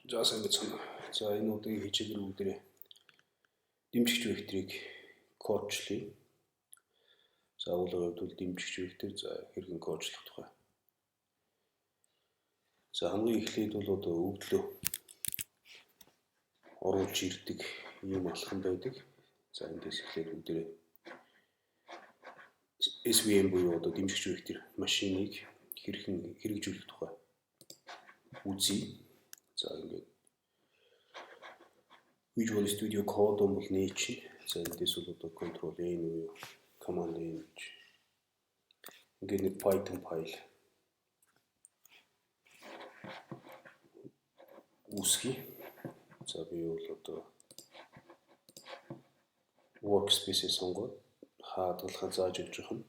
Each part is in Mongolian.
За сайн байна. За энэ удаагийн хичээлээр бүгдээ дэмжигч векторыг кодчлъя. За уулын хувьд дэмжигч вектор за хэрхэн кодлох тухай. За хамгийн эхлээд бол одоо өвдлөө оруулж ирдэг юм алхам байдаг. За эндээс эхлээд бүгдээ SVM буюу одоо дэмжигч вектор машиныг хэрхэн хэрэгжүүлэх тухай үзье. За ингээд Visual Studio Code бол нээчин. За эндээс бол одоо Ctrl N буюу Command N гэж ингээд нэг Python файл үүсгэе. За би бол одоо workspace-ийг сонгоод хадгалахаа зааж өгч байгаа.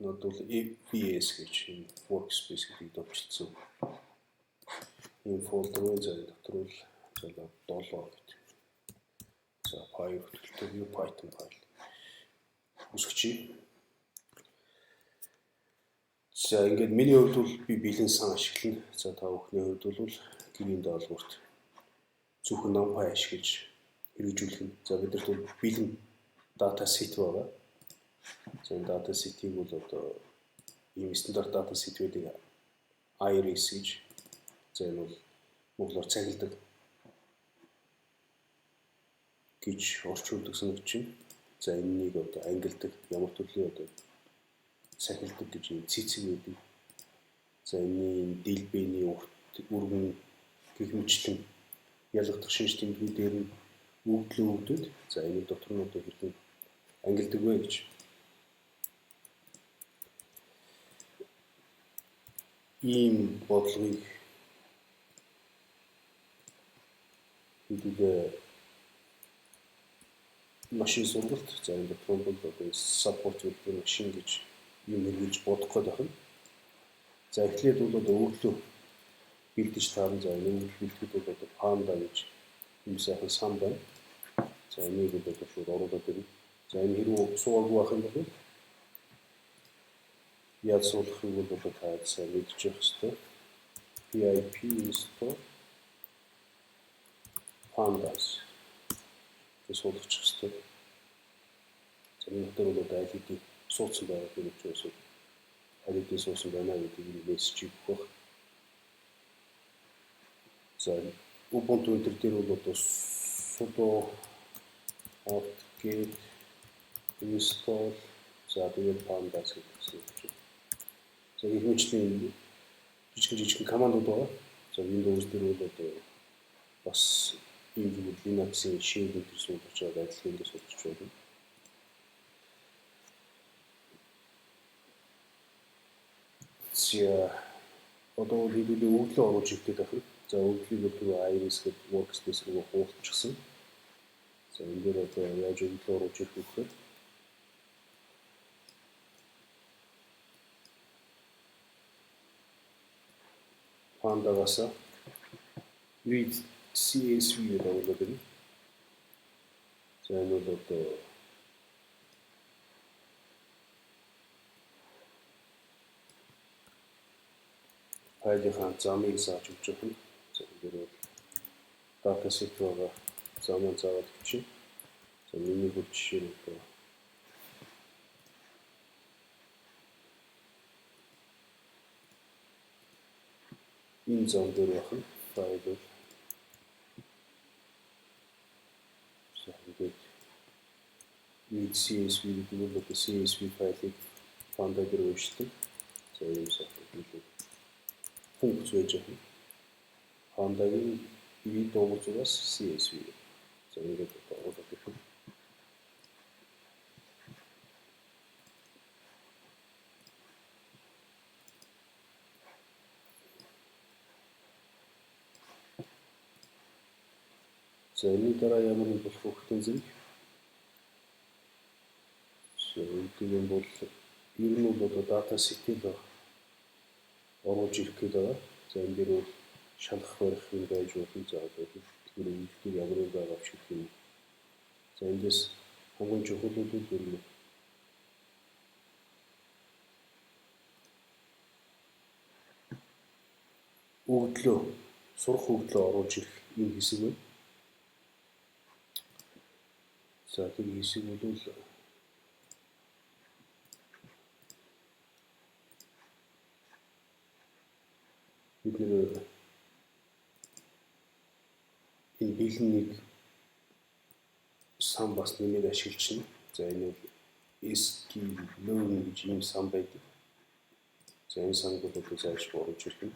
Нод бол EVS гэж workspace гэдгийг довчлцсан. Энэ фолдерын зай дотор бол 7 гэдэг. За файл хөтөлбөр Python файл үүсгэчихье. За ингээд миний хувьд бол би бэлэн сан ашиглана. За та бүхний хувьд бол гэрийн даалгаварт зөвхөн NumPy ашиглаж хэрэгжүүлэх нь. За бидэрт бол бэлэн дата сет байгаа. За энэ дата сетийг бол одоо ийм стандарт дата сет байдаг IRIS гэж. За энэ бол монголоор цахилдаг гэж орчуулдаг санагдчихэв. За энэнийг одоо ангилдаг ямар төрлийн одоо цахилдаг гэж цэцэг байдаг. За энэ дэлбэний өргөн гэх мэтлэн ялгдах шинж тэмдгүүдээр нь өвдлөө өвдөд. За энэ дотор нь одоо хэрхэн ангилдаг вэ гэж. Ийм бодлогыг хэдүүлээ машин сургалт за энэ дотор нь одоо support гэдэг машин гэж юм хэрэгж бодох гээд байна. За эхлээд бол одоо өвдлөө бэлдэж таарна. За энэ бэлтгэд бол одоо Panda гэж юм сайхан сан байна. За энийг бол одоо шууд оруулаад ирнэ. За энэ хэрэг суугаагүй байх юм бол яаж суулгахыг бол одоо та сайн мэдчих хэвээр. PIP install pandas гэж суулгачих хэвээр. За энэ дотор бол одоо аль суудсан байгаа гэж үзвэл аль суусан байна гэдгийг мессеж өгөх. За Ubuntu дээр бол одоо sudo apt-get install за тэгээд pandas гэсэн. За их хүчтэй жижиг командууд байгаа. За Windows дээр бол одоо бас ийм зүйл Linux-ийн shell гэдэг суулгаж байгаа адилхан дээр суулгаж байна. За одоо хэдүүлээ өвдлөө оруулж ирэх гэдэг байна. За өвдлийг бол IRIS гэдэг workspace руу хуулчихсан. За энэ дээр одоо яаж өвдлөө оруулж ирэх вэ гэхээр Panda-гаас read CSV гэдэг оруулаад байна. За энэ бол одоо файлын замыг зааж өгч байгаа. За энэ дээр бол data set байгаа замаа заагаад өгч. За миний хөл жишээ нь одоо энэ зам дээр байна. Файл бол за ингээд read CSV гэдэг нь одоо CSV файлыг Panda дээр уншдаг. За ийм сайхан функц байж байгаа. Panda-гийн read дугуйцаас CSV. За ингээд оруулаад ирэх. За энэ дараа ямар нэг болох хөхтөн зэрэг. So энэ бол ер нь бол дата сетийг оруулж ирэх гэдэг байгаа. За энэ дээр бол шалгах барих юм байж болно. За тэгэхээр өвдлийг ямар нэг байгаа авч ирэх юм. За эндээс хамгийн чухал нь өгдлөө сурах өгдлөө оруулж ирэх энэ хэсэг байна. За тэр хэсэг бол бид нэр энэ бэлэннийг сан бас нэмээд ашиглаж байна. За энэ бол SQL Learn гэж ийм сан байдаг. За энэ санг бол одоо зааж оруулж ирэх юм.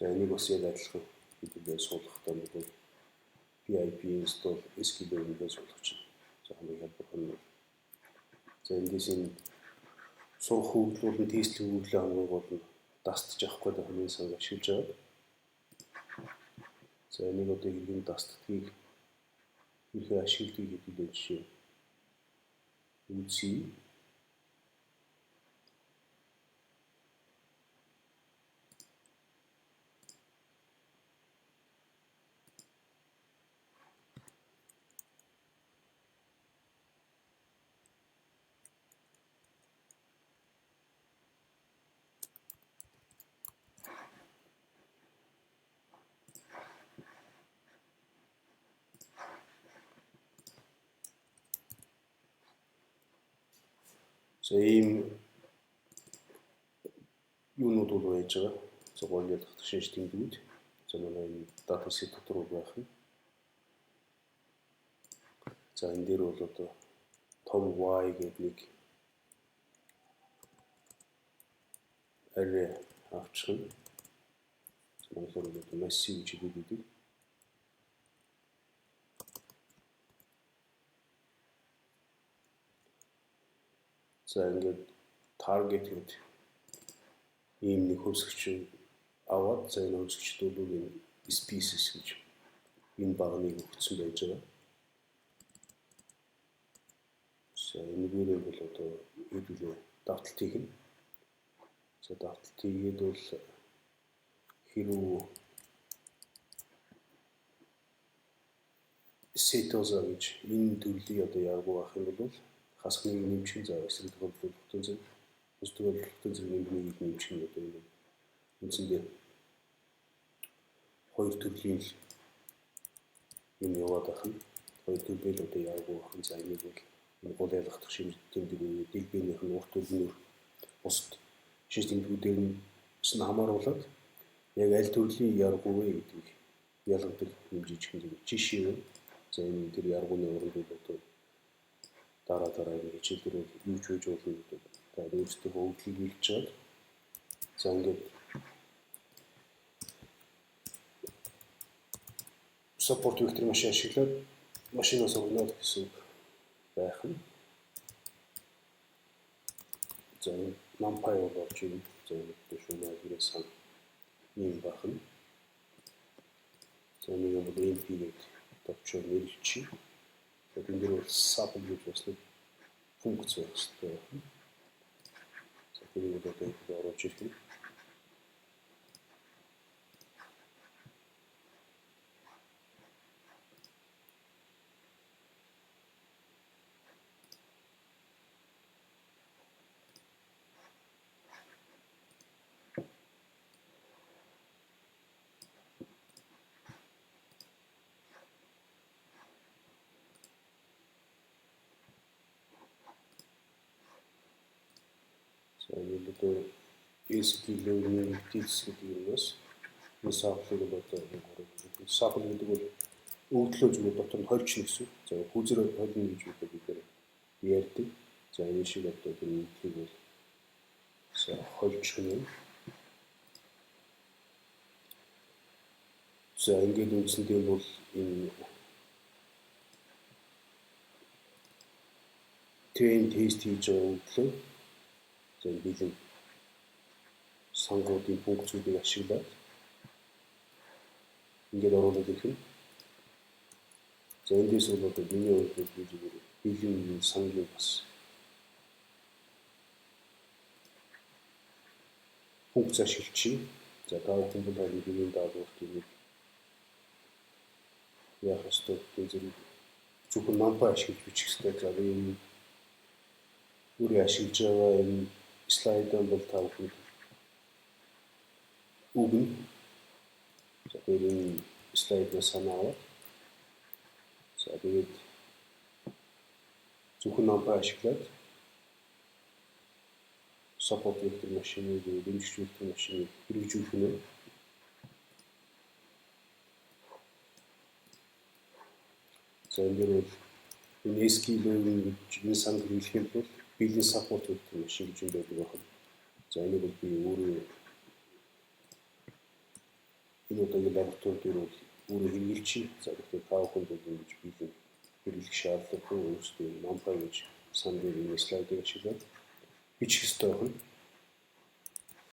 За энийг бас яг адилхан бидний суулгахдаа бол PIP install SQL Learn-ийг суулгаж байна. За хамгийн хялбар нь. За эндээс энэ сурах хөгжлүүд нь тестлийн хөгжлөө хамгийн гол нь дастж авахгүй даа хамгийн санг ашиглаж байгаа. За энийг одоо хэрхэн дастдгийг хэрхэн ашигладгийг хэдүүлээ жишээ үзье. За ийм юунууд бол байж байгаа. За гол ялгах шинж тэмдгүүд. За манай энэ датасет дотор байх юм. За энэ дээр бол одоо том y гэдэг нэг array авчих юм. Монголоор бол massive гэж хэлдэг. За ингээд target гэдэг ийм нэг хөвсгч аваад за энэ хөвсгчд бол энэ species гэж энэ багныг өгсөн байж байгаа. За энэгээр бол одоо хэдүүлээ давталт хийх нь. За давталт хийгээд бол хэрүү сетоза гэж энэ төрлийг одоо яагаад авах юм бол хасхныг нэмчихэн за эсрэг тохиолдолд бүтэн зэрэг өс тохиолдолд зэрэг нэмчихэн одоо энэ үндсэндээ хоёр төрлийн юм яваад байх нь хоёр төрлийн л одоо яагаад авах нь за энийг бол гол ялгах шинж тэмдэг дэлбэнийх нь урт үлнээр бусд шинж тэмдгүүдээр нь хамааруулаад яг аль төрлийн яргуу вэ гэдгийг ялгадаг хэмжиж хэмжиж жишээ нь за энэ тэр яргууны уранд бол одоо дараа хичээл дээр юу ч хийж болно гэдэг. За өөрсдөө хөгжлийг хэлж чад. За ингээд support vector машин ашиглаад машинаас өгнөд гэсэн байх нь. За NumPy бол орж ирнэ. За энэ шүүмээ хэрэгсэн юм байх нь. За нэг юм бол NP-ийг товчоо нэрлэчих. За энэ дээр бол sub гэж бас нэг функц байх хэрэгтэй. За тэрийг одоо оруулж ирэх юм. За энэ одоо SQL Learning Tools гэдэг юмнаас энэ sample-ыг бол одоо sample гэдэг бол өгдлөө зүгээр дотор нь хорьчихно гэсэн. За хүзэр хорьно гэж бид ярьдаг. За энэ шиг одоо тэр өгдлийг бол хорьчих юм. За ингээд үндсэндээ бол энэ train test хийж байгаа өгдлөө за бэлэн сангуудын функцүүдийг ашиглаад ингээд оруулаад ирэх юм. За эндээс бол одоо миний хувьд би зүгээр бэлэн сангийн бас функц ашиглчих. За даавал бол харин биеийн даалгаврыг яах ёстой гэдэг зэрэг зөвхөн NumPy ашиглаж бичих ёстой. За энэ үрээ ашиглаж байгаа энэ слайд бол та бүхэн үг нь за тэгээд энэ слайднаас санаа аваад за тэгээд зөвхөн number ашиглаад support vector машиныг дэмжих vector машиныг хэрэгжүүлэх нь за энэ дээр энэ SQL-ийн гэж энэ санал хэлэхэд бол building support vector машин гэж юм байдаг байна. За энийг бол би өөрөө энэ удаагийн лаборатори дээр бол өөрөө хэрэгжилж за тэгэхээр та бүхэнд бол ингэж building хэрэглэх шаардлагагүй өөрсдөө NumPy гэж санал дээр энэ слайдыг ашиглаад бичих ёстой байна.